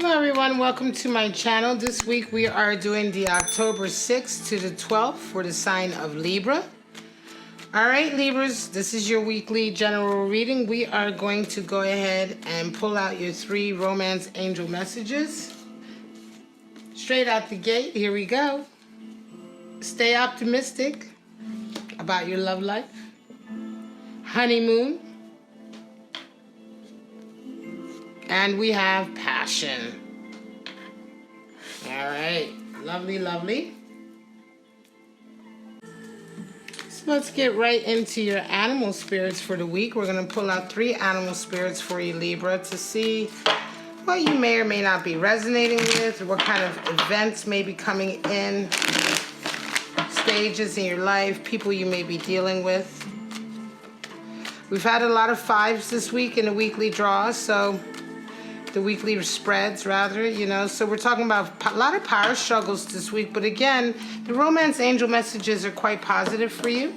Hello everyone, welcome to my channel. This week we are doing the October 6th to the 12th for the sign of Libra. Alright Libras, this is your weekly general reading. We are going to go ahead and pull out your 3 romance angel messages. Straight out the gate, here we go. Stay optimistic about your love life. Honeymoon. And we have passion. All right, lovely, lovely. So let's get right into your animal spirits for the week. We're gonna pull out 3 animal spirits for you, Libra, to see what you may or may not be resonating with, or what kind of events may be coming in, stages in your life, people you may be dealing with. We've had a lot of 5s this week in the weekly draw, so the weekly spreads rather, you know, so we're talking about a lot of power struggles this week, but again, the romance angel messages are quite positive for you.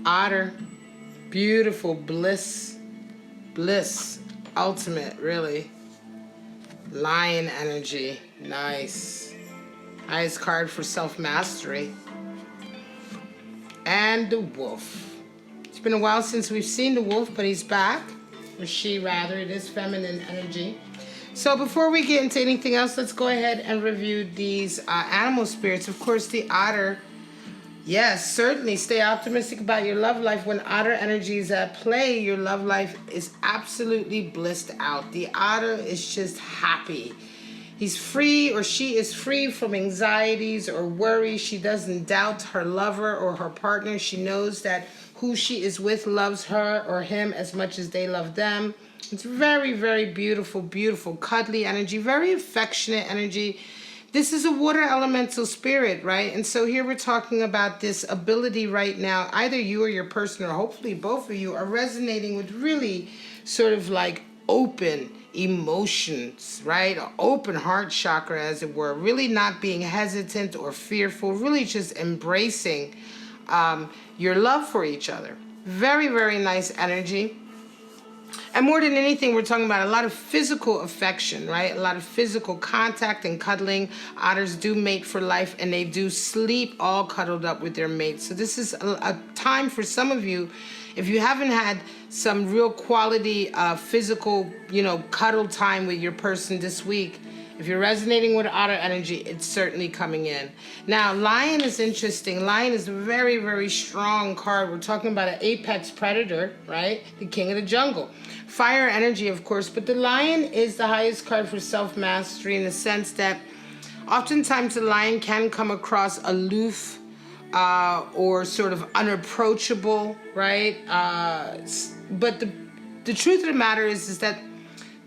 Otter, beautiful, bliss, ultimate, really. Lion energy, nice. Highest card for self-mastery. And the wolf. It's been a while since we've seen the wolf, but he's back. Or she, rather. It is feminine energy. So before we get into anything else, let's go ahead and review these animal spirits. Of course, the otter. Yes, certainly. Stay optimistic about your love life. When otter energy is at play, your love life is absolutely blissed out. The otter is just happy. He's free, or she is free from anxieties or worries. She doesn't doubt her lover or her partner. She knows that who she is with loves her or him as much as they love them. It's very, very beautiful, beautiful, cuddly energy, very affectionate energy. This is a water elemental spirit, right? And so here we're talking about this ability right now. Either you or your person, or hopefully both of you, are resonating with really sort of like open emotions, right? An open heart chakra, as it were. Really not being hesitant or fearful, really just embracing your love for each other. Very, very nice energy. And more than anything, we're talking about a lot of physical affection, right? A lot of physical contact and cuddling. Otters do mate for life, and they do sleep all cuddled up with their mates. So this is a time for some of you, if you haven't had some real quality physical, cuddle time with your person this week, if you're resonating with otter energy, it's certainly coming in. Now, lion is interesting. Lion is a very, very strong card. We're talking about an apex predator, right? The king of the jungle. Fire energy, of course, but the lion is the highest card for self-mastery in the sense that oftentimes the lion can come across aloof or sort of unapproachable, right? But the truth of the matter is that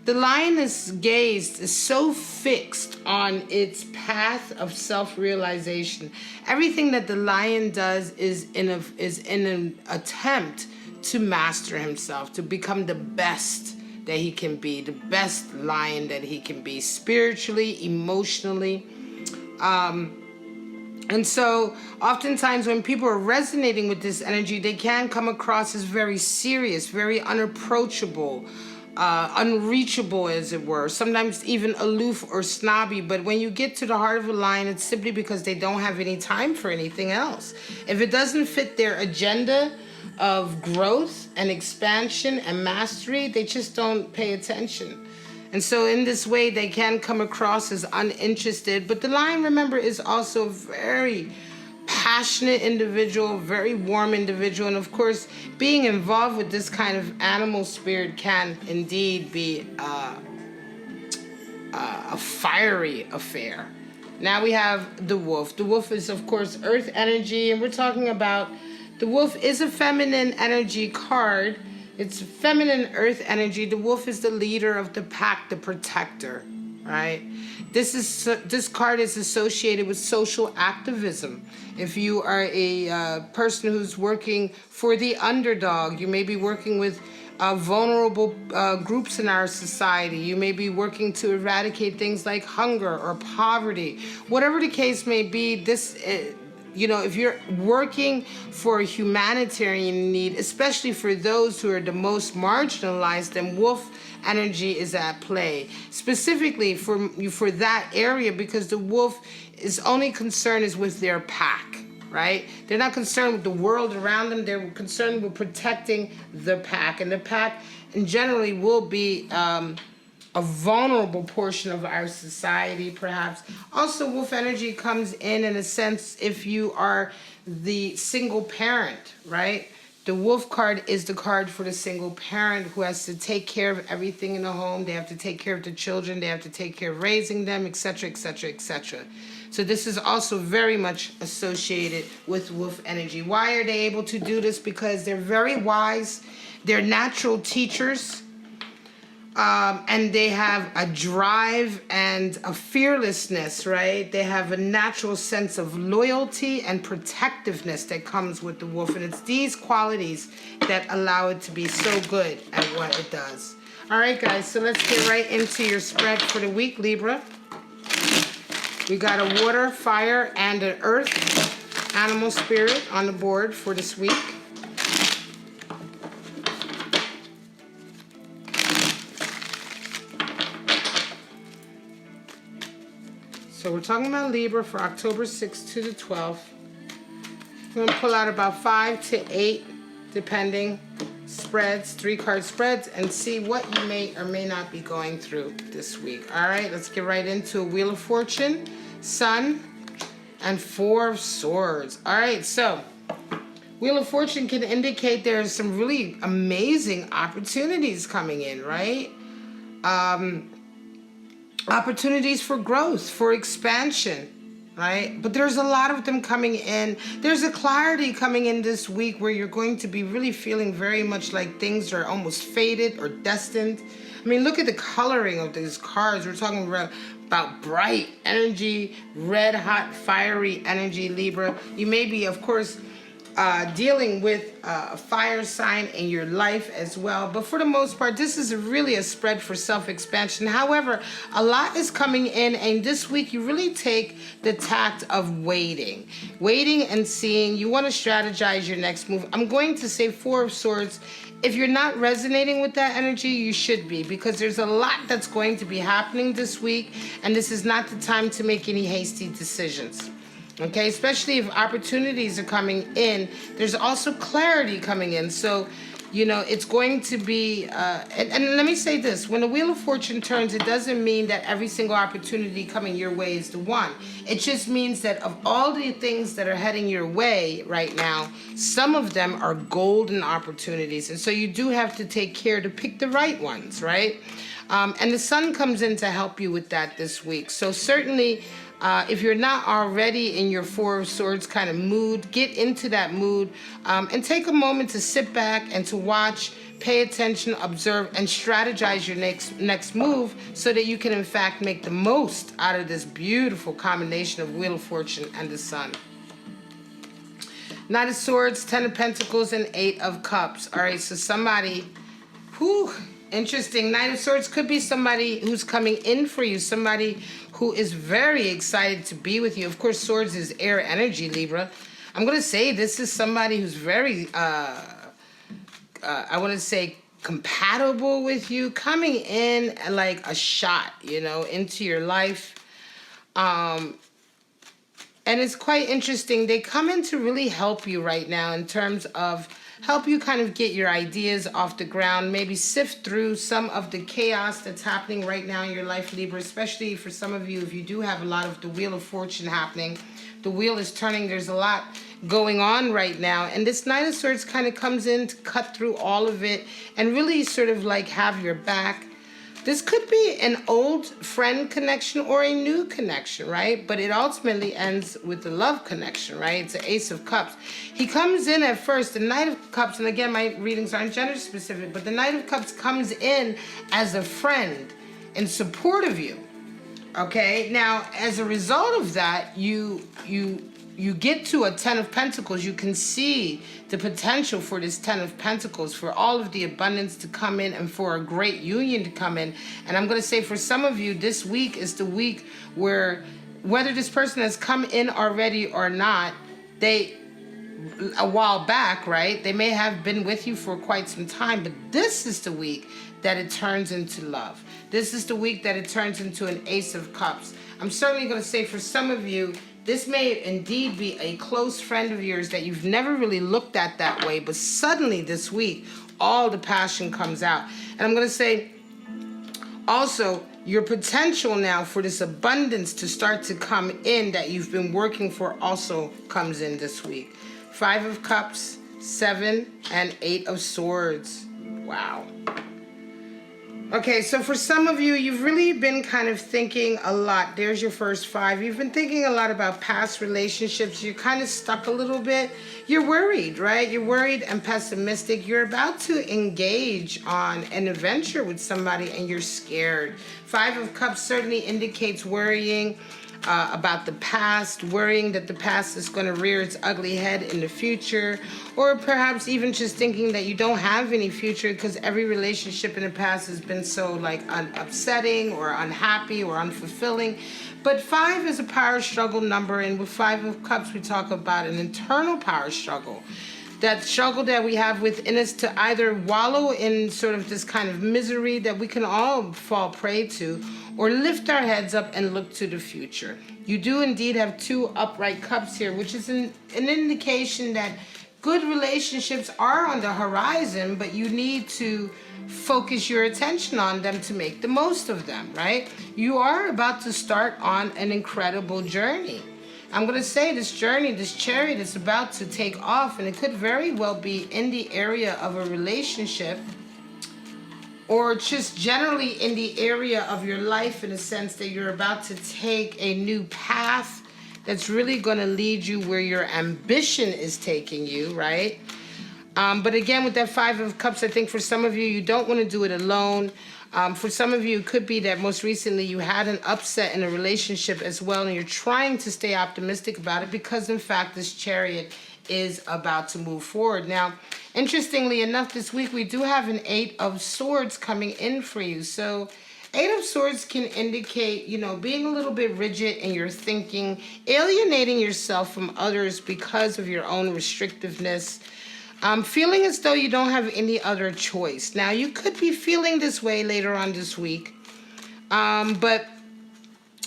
the lion's gaze is so fixed on its path of self-realization. Everything that the lion does is in an attempt to master himself, to become the best that he can be, the best lion that he can be, spiritually, emotionally. And so oftentimes when people are resonating with this energy, they can come across as very serious, very unapproachable, unreachable, as it were, sometimes even aloof or snobby. But when you get to the heart of a lion, it's simply because they don't have any time for anything else. If it doesn't fit their agenda of growth and expansion and mastery, they just don't pay attention. And so in this way, they can come across as uninterested. But the lion, remember, is also a very passionate individual, very warm individual. And of course, being involved with this kind of animal spirit can indeed be a fiery affair. Now we have the wolf. The wolf is, of course, earth energy. And we're talking about the wolf is a feminine energy card. It's feminine earth energy. The wolf is the leader of the pack, the protector, right? This card is associated with social activism. If you are a person who's working for the underdog, you may be working with vulnerable groups in our society. You may be working to eradicate things like hunger or poverty. Whatever the case may be, you know, if you're working for a humanitarian need, especially for those who are the most marginalized, then wolf energy is at play. Specifically for that area, because the wolf is only concerned is with their pack, right? They're not concerned with the world around them. They're concerned with protecting the pack. And the pack, and generally, will be a vulnerable portion of our society, perhaps. Also, wolf energy comes in a sense if you are the single parent, right? The wolf card is the card for the single parent who has to take care of everything in the home. They have to take care of the children. They have to take care of raising them, etc., etc., etc. So this is also very much associated with wolf energy. Why are they able to do this? Because they're very wise. They're natural teachers. And they have a drive and a fearlessness, right? They have a natural sense of loyalty and protectiveness that comes with the wolf. And it's these qualities that allow it to be so good at what it does. All right, guys, so let's get right into your spread for the week, Libra. We got a water, fire, and an earth animal spirit on the board for this week. So we're talking about Libra for October 6th to the 12th. I'm going to pull out about 5 to 8, depending, spreads, 3-card spreads, and see what you may or may not be going through this week. All right, let's get right into a Wheel of Fortune, Sun, and 4 of Swords. All right, so Wheel of Fortune can indicate there's some really amazing opportunities coming in, right? Opportunities for growth, for expansion, right? But there's a lot of them coming in. There's a clarity coming in this week where you're going to be really feeling very much like things are almost fated or destined. I mean, look at the coloring of these cards. We're talking about bright energy, red hot, fiery energy, Libra. You may be, of course, dealing with a fire sign in your life as well. But for the most part, this is really a spread for self-expansion. However, a lot is coming in, and this week you really take the tact of waiting and seeing. You want to strategize your next move. I'm going to say 4 of Swords. If you're not resonating with that energy, you should be, because there's a lot that's going to be happening this week, and this is not the time to make any hasty decisions. Okay, especially if opportunities are coming in. There's also clarity coming in. So, you know, it's going to be, and let me say this, when the Wheel of Fortune turns, it doesn't mean that every single opportunity coming your way is the one. It just means that of all the things that are heading your way right now, some of them are golden opportunities. And so you do have to take care to pick the right ones, right? And the Sun comes in to help you with that this week. So certainly, if you're not already in your 4 of Swords kind of mood, get into that mood and take a moment to sit back and to watch, pay attention, observe, and strategize your next move so that you can, in fact, make the most out of this beautiful combination of Wheel of Fortune and the Sun. Knight of Swords, 10 of Pentacles, and 8 of Cups. All right, so somebody, interesting. Knight of Swords could be somebody who's coming in for you, somebody who is very excited to be with you. Of course, Swords is air energy, Libra. I'm going to say this is somebody who's very, I want to say, compatible with you, coming in like a shot, you know, into your life. And it's quite interesting. They come in to really help you right now in terms of help you kind of get your ideas off the ground, maybe sift through some of the chaos that's happening right now in your life, Libra, especially for some of you, if you do have a lot of the Wheel of Fortune happening. The wheel is turning. There's a lot going on right now. And this Knight of Swords kind of comes in to cut through all of it and really sort of like have your back. This could be an old friend connection or a new connection, right? But it ultimately ends with the love connection, right? It's the Ace of Cups. He comes in at first, the Knight of Cups, and again, my readings aren't gender specific, but the Knight of Cups comes in as a friend in support of you, okay? Now, as a result of that, you get to a 10 of Pentacles. You can see the potential for this 10 of Pentacles, for all of the abundance to come in and for a great union to come in. And I'm going to say for some of you, this week is the week where, whether this person has come in already or not, a while back, right? They may have been with you for quite some time, but this is the week that it turns into love. This is the week that it turns into an Ace of Cups. I'm certainly going to say for some of you, this may indeed be a close friend of yours that you've never really looked at that way, but suddenly this week, all the passion comes out. And I'm going to say also, your potential now for this abundance to start to come in that you've been working for also comes in this week. 5 of Cups, 7, and 8 of Swords. Wow. Okay, so for some of you, you've really been kind of thinking a lot. There's your first 5. You've been thinking a lot about past relationships. You're kind of stuck a little bit. You're worried, right? You're worried and pessimistic. You're about to engage on an adventure with somebody and you're scared. 5 of Cups certainly indicates worrying about the past, worrying that the past is going to rear its ugly head in the future, or perhaps even just thinking that you don't have any future because every relationship in the past has been so like upsetting or unhappy or unfulfilling. But 5 is a power struggle number, and with 5 of Cups we talk about an internal power struggle. That struggle that we have within us to either wallow in sort of this kind of misery that we can all fall prey to, or lift our heads up and look to the future. You do indeed have 2 upright cups here, which is an indication that good relationships are on the horizon, but you need to focus your attention on them to make the most of them, right? You are about to start on an incredible journey. I'm going to say this journey, this chariot is about to take off, and it could very well be in the area of a relationship or just generally in the area of your life, in a sense that you're about to take a new path that's really going to lead you where your ambition is taking you, right? But again, with that 5 of Cups, I think for some of you, you don't want to do it alone. For some of you, it could be that most recently you had an upset in a relationship as well, and you're trying to stay optimistic about it because, in fact, this chariot is about to move forward. Now, interestingly enough, this week we do have an 8 of Swords coming in for you. So 8 of Swords can indicate, you know, being a little bit rigid in your thinking, alienating yourself from others because of your own restrictiveness. Feeling as though you don't have any other choice. Now, you could be feeling this way later on this week. But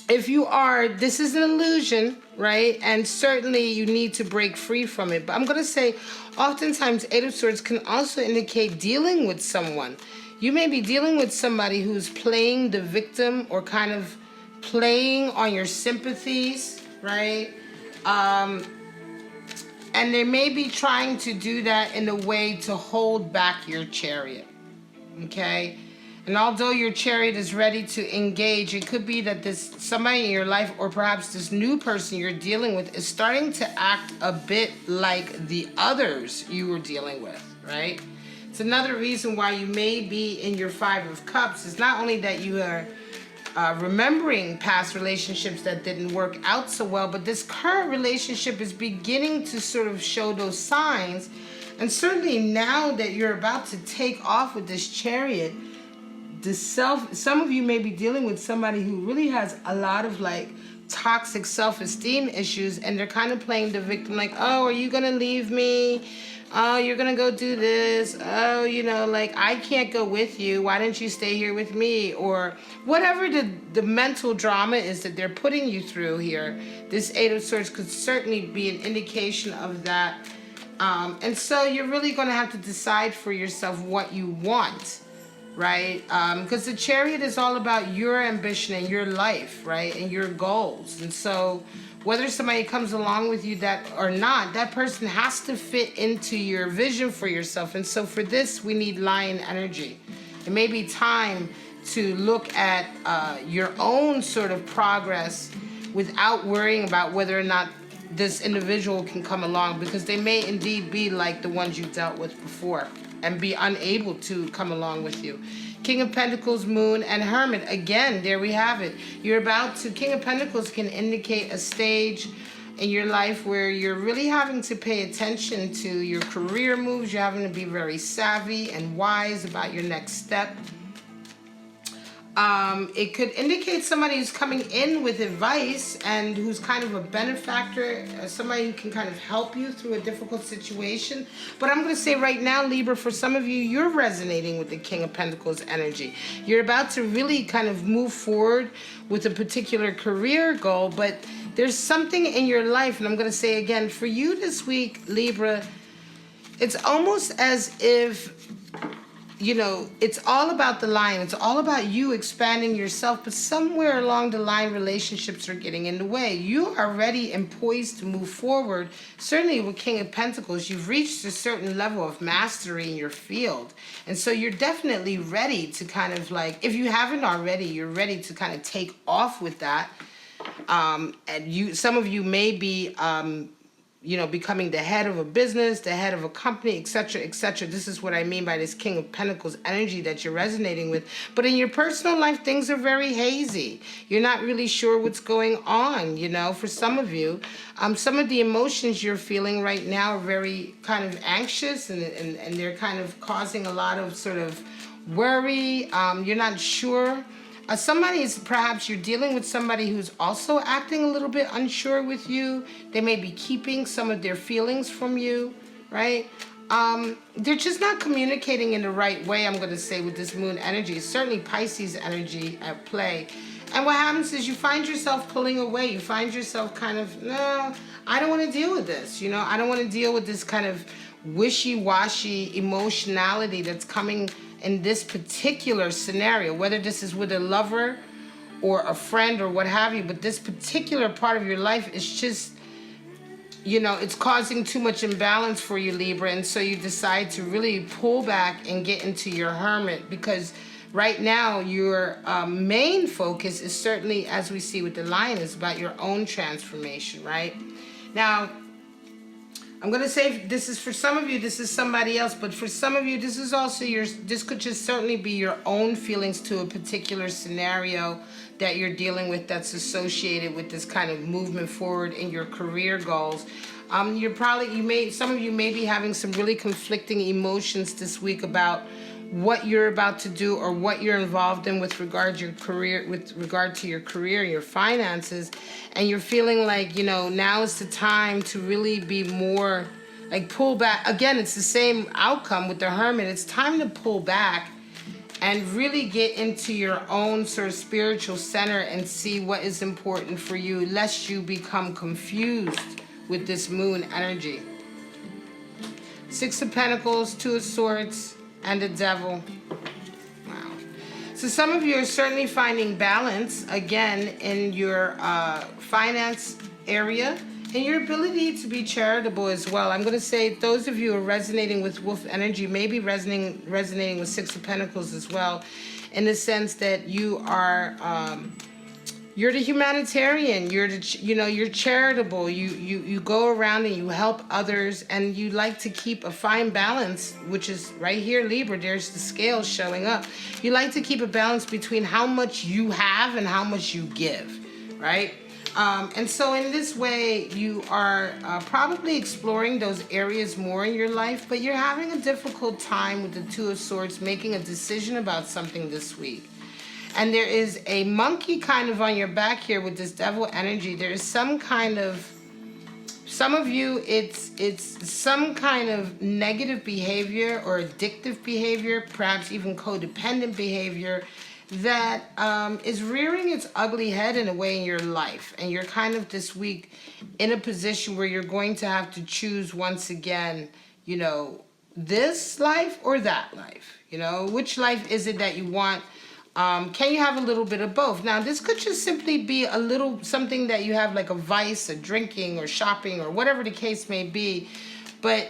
if you are, this is an illusion, right? And certainly you need to break free from it. But I'm going to say, oftentimes, 8 of Swords can also indicate dealing with someone. You may be dealing with somebody who's playing the victim or kind of playing on your sympathies, right? And they may be trying to do that in a way to hold back your chariot, okay? And although your chariot is ready to engage, it could be that this somebody in your life, or perhaps this new person you're dealing with, is starting to act a bit like the others you were dealing with, right? It's another reason why you may be in your 5 of Cups. It's not only that you are remembering past relationships that didn't work out so well, but this current relationship is beginning to sort of show those signs. And certainly now that you're about to take off with this chariot, some of you may be dealing with somebody who really has a lot of like toxic self-esteem issues, and they're kind of playing the victim, like, oh, are you gonna leave me? Oh, you're gonna go do this. Oh, you know, like, I can't go with you. Why didn't you stay here with me? Or whatever the mental drama is that they're putting you through here. This 8 of Swords could certainly be an indication of that. And so you're really gonna have to decide for yourself what you want, right? Because the chariot is all about your ambition and your life, right? And your goals. And so whether somebody comes along with you that or not, that person has to fit into your vision for yourself. And so for this, we need lion energy. It may be time to look at your own sort of progress without worrying about whether or not this individual can come along, because they may indeed be like the ones you dealt with before and be unable to come along with you. King of Pentacles, Moon, and Hermit. Again, there we have it. You're about to, King of Pentacles can indicate a stage in your life where you're really having to pay attention to your career moves. You're having to be very savvy and wise about your next step. It could indicate somebody who's coming in with advice and who's kind of a benefactor, somebody who can kind of help you through a difficult situation. But I'm going to say right now, Libra, for some of you, you're resonating with the King of Pentacles energy. You're about to really kind of move forward with a particular career goal, but there's something in your life, and I'm going to say again, for you this week, Libra, it's almost as if, you know, it's all about the line. It's all about you expanding yourself, but somewhere along the line, relationships are getting in the way. You are ready and poised to move forward. Certainly with King of Pentacles, you've reached a certain level of mastery in your field. And so you're definitely ready to kind of like, if you haven't already, you're ready to kind of take off with that. And some of you may be, you know, becoming the head of a business, the head of a company, etc., etc. This is what I mean by this King of Pentacles energy that you're resonating with. But in your personal life, things are very hazy. You're not really sure what's going on, you know, for some of you. Some of the emotions you're feeling right now are very kind of anxious, and they're kind of causing a lot of sort of worry. You're not sure. Perhaps you're dealing with somebody who's also acting a little bit unsure with you. They may be keeping some of their feelings from you, right? They're just not communicating in the right way, I'm going to say, with this moon energy. Certainly Pisces energy at play. And what happens is you find yourself pulling away. You find yourself kind of, no, I don't want to deal with this. You know, I don't want to deal with this kind of wishy-washy emotionality that's coming in this particular scenario, whether this is with a lover or a friend or what have you, but this particular part of your life is just, you know, it's causing too much imbalance for you, Libra, and so you decide to really pull back and get into your hermit, because right now your main focus is certainly, as we see with the Lion, is about your own transformation, right? Now, I'm going to say this is for some of you, this is somebody else, but for some of you, this is also this could just certainly be your own feelings to a particular scenario that you're dealing with that's associated with this kind of movement forward in your career goals. Some of you may be having some really conflicting emotions this week about what you're about to do or what you're involved in with regard to your career, your finances, and you're feeling like, you know, now is the time to really be more like pull back. Again, it's the same outcome with the Hermit. It's time to pull back and really get into your own sort of spiritual center and see what is important for you, lest you become confused with this moon energy. Six of Pentacles, Two of Swords, and the Devil. Wow. So some of you are certainly finding balance, again, in your finance area and your ability to be charitable as well. I'm going to say those of you who are resonating with Wolf energy may be resonating with Six of Pentacles as well, in the sense that you are... you're the humanitarian. You're charitable. You go around and you help others, and you like to keep a fine balance, which is right here, Libra. There's the scales showing up. You like to keep a balance between how much you have and how much you give, right? And so in this way, you are probably exploring those areas more in your life, but you're having a difficult time with the Two of Swords making a decision about something this week. And there is a monkey kind of on your back here with this Devil energy. There is some kind of, some of you, it's some kind of negative behavior or addictive behavior, perhaps even codependent behavior that is rearing its ugly head in a way in your life. And you're kind of this week in a position where you're going to have to choose once again, you know, this life or that life. You know, which life is it that you want? Can you have a little bit of both? Now, this could just simply be a little something that you have, like a vice, a drinking or shopping or whatever the case may be. But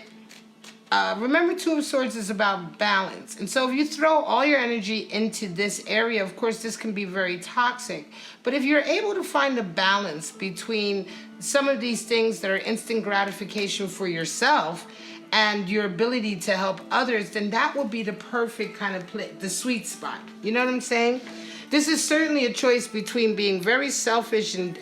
remember, Two of Swords is about balance. And so if you throw all your energy into this area, of course, this can be very toxic. But if you're able to find a balance between some of these things that are instant gratification for yourself and your ability to help others, then that will be the perfect kind of the sweet spot. You know what I'm saying? This is certainly a choice between being very selfish and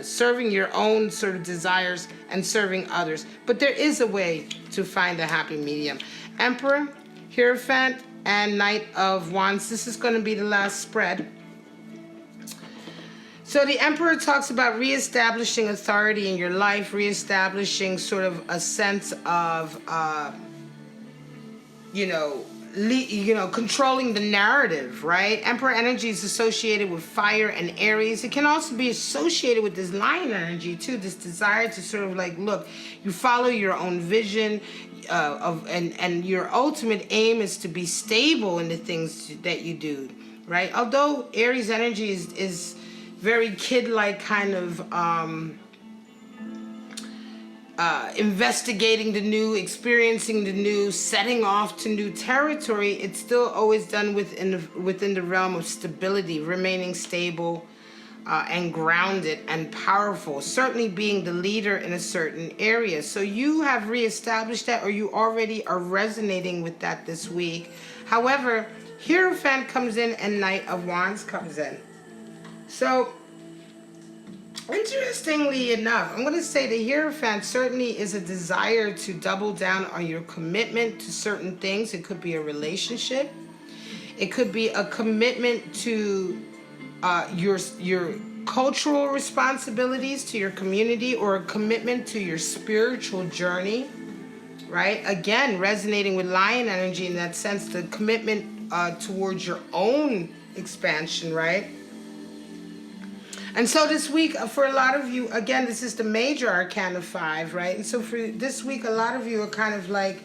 serving your own sort of desires and serving others. But there is a way to find a happy medium. Emperor, Hierophant, and Knight of Wands. This is going to be the last spread. So the Emperor talks about reestablishing authority in your life, reestablishing sort of a sense of, controlling the narrative, right? Emperor energy is associated with fire and Aries. It can also be associated with this Lion energy too, this desire to sort of like, look, you follow your own vision and your ultimate aim is to be stable in the things that you do, right? Although Aries energy is very kid-like, kind of investigating the new, experiencing the new, setting off to new territory, it's still always done within the realm of stability, remaining stable and grounded and powerful, certainly being the leader in a certain area. So you have reestablished that, or you already are resonating with that this week. However, Hierophant comes in and Knight of Wands comes in. So, interestingly enough, I'm going to say the Hierophant certainly is a desire to double down on your commitment to certain things. It could be a relationship. It could be a commitment to your cultural responsibilities to your community, or a commitment to your spiritual journey, right? Again, resonating with Lion energy in that sense, the commitment towards your own expansion, right? And so this week, for a lot of you, again, this is the major arcana 5, right? And so for this week, a lot of you are kind of like,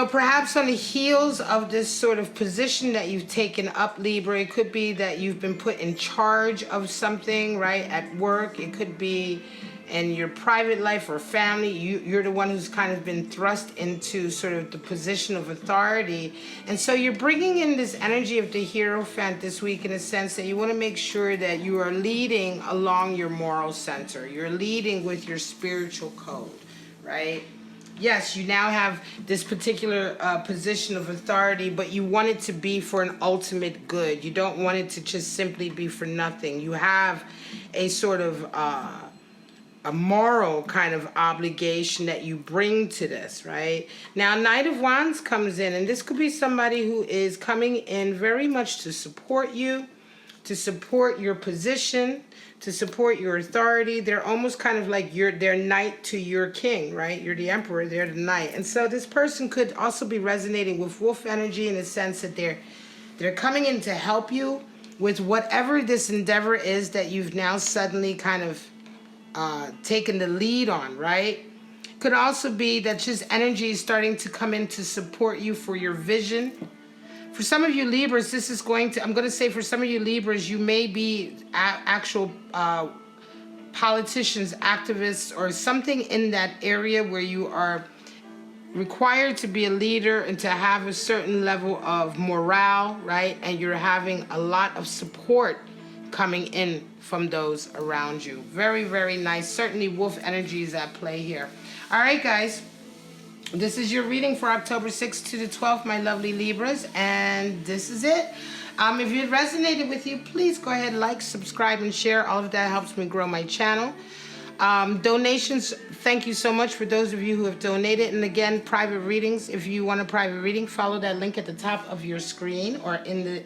perhaps on the heels of this sort of position that you've taken up, Libra. It could be that you've been put in charge of something, right, at work. It could be in your private life or family. You're the one who's kind of been thrust into sort of the position of authority. And so you're bringing in this energy of the Hierophant this week in a sense that you want to make sure that you are leading along your moral center. You're leading with your spiritual code, right? Yes, you now have this particular position of authority, but you want it to be for an ultimate good. You don't want it to just simply be for nothing. You have a sort of a moral kind of obligation that you bring to this, right? Now, Knight of Wands comes in, and this could be somebody who is coming in very much to support you, to support your position, to support your authority. They're almost kind of like they're knight to your king, right? You're the emperor, they're the knight. And so this person could also be resonating with wolf energy in the sense that they're coming in to help you with whatever this endeavor is that you've now suddenly kind of taken the lead on, right? Could also be that just energy is starting to come in to support you for your vision. For some of you Libras, this is I'm going to say for some of you Libras, you may be actual politicians, activists, or something in that area where you are required to be a leader and to have a certain level of morale, right? And you're having a lot of support coming in from those around you. Very, very nice. Certainly wolf energy is at play here. All right, guys. This is your reading for October 6th to the 12th, my lovely Libras, and this is it. If it resonated with you, please go ahead, like, subscribe, and share. All of that helps me grow my channel. Donations, thank you so much for those of you who have donated. And again, private readings, if you want a private reading, follow that link at the top of your screen or in the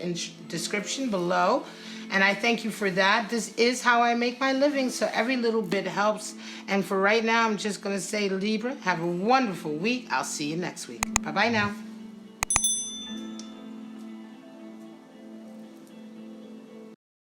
description below. And I thank you for that. This is how I make my living, so every little bit helps. And for right now, I'm just going to say, Libra, have a wonderful week. I'll see you next week. Bye-bye now.